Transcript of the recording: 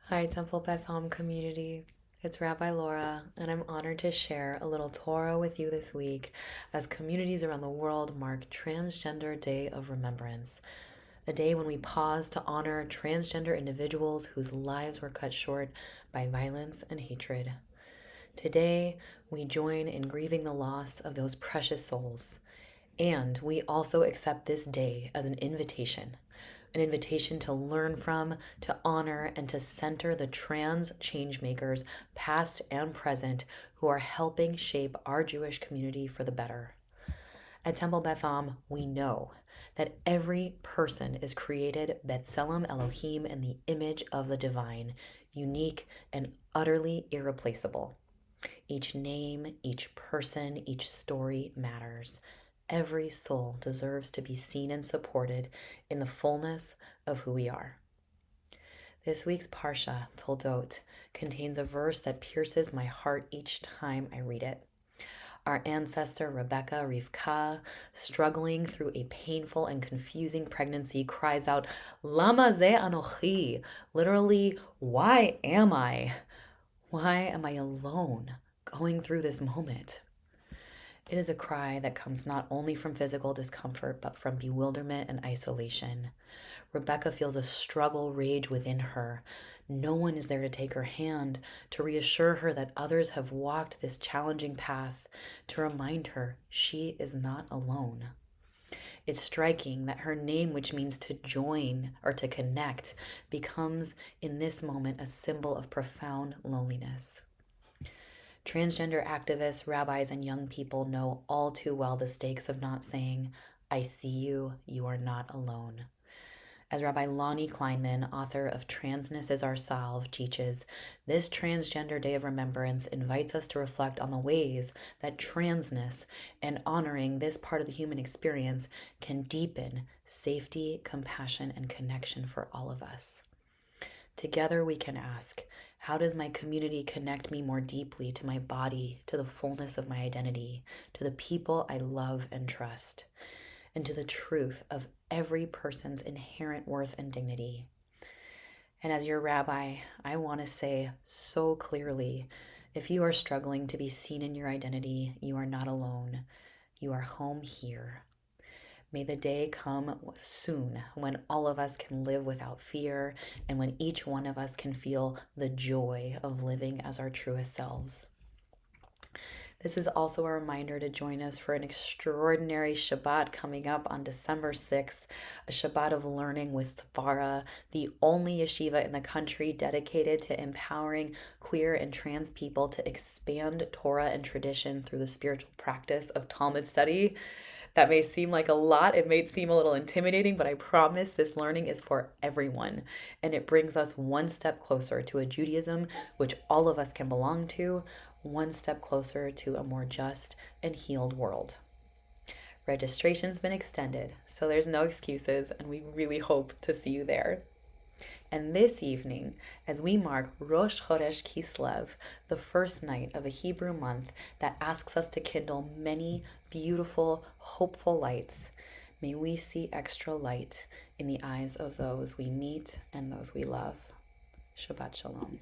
Hi, Temple Beth Hom community. It's Rabbi Laura, and I'm honored to share a little Torah with you this week as communities around the world mark Transgender Day of Remembrance, a day when we pause to honor transgender individuals whose lives were cut short by violence and hatred. Today, we join in grieving the loss of those precious souls, and we also accept this day as an invitation to learn from, to honor, and to center the trans changemakers, past and present, who are helping shape our Jewish community for the better. At Temple Beth Am, we know that every person is created B'Tselem Elohim in the image of the divine, unique and utterly irreplaceable. Each name, each person, each story matters. Every soul deserves to be seen and supported in the fullness of who we are. This week's Parsha, Toldot, contains a verse that pierces my heart each time I read it. Our ancestor Rebecca Rivka, struggling through a painful and confusing pregnancy, cries out, Lama ze anochi, literally, why am I? Why am I alone going through this moment? It is a cry that comes not only from physical discomfort, but from bewilderment and isolation. Rebecca feels a struggle rage within her. No one is there to take her hand, to reassure her that others have walked this challenging path, to remind her she is not alone. It's striking that her name, which means to join or to connect, becomes in this moment a symbol of profound loneliness. Transgender activists, rabbis, and young people know all too well the stakes of not saying, I see you, you are not alone. As Rabbi Lonnie Kleinman, author of Transness is Our Salve, teaches, this Transgender Day of Remembrance invites us to reflect on the ways that transness and honoring this part of the human experience can deepen safety, compassion, and connection for all of us. Together we can ask, how does my community connect me more deeply to my body, to the fullness of my identity, to the people I love and trust, and to the truth of every person's inherent worth and dignity? And as your rabbi, I want to say so clearly, if you are struggling to be seen in your identity, you are not alone. You are home here. May the day come soon when all of us can live without fear and when each one of us can feel the joy of living as our truest selves. This is also a reminder to join us for an extraordinary Shabbat coming up on December 6th, a Shabbat of learning with Farah, the only yeshiva in the country dedicated to empowering queer and trans people to expand Torah and tradition through the spiritual practice of Talmud study. That may seem like a lot, it may seem a little intimidating, but I promise this learning is for everyone. And it brings us one step closer to a Judaism which all of us can belong to, one step closer to a more just and healed world. Registration's been extended, so there's no excuses, and we really hope to see you there. And this evening, as we mark Rosh Chodesh Kislev, the first night of a Hebrew month that asks us to kindle many beautiful, hopeful lights, may we see extra light in the eyes of those we meet and those we love. Shabbat Shalom.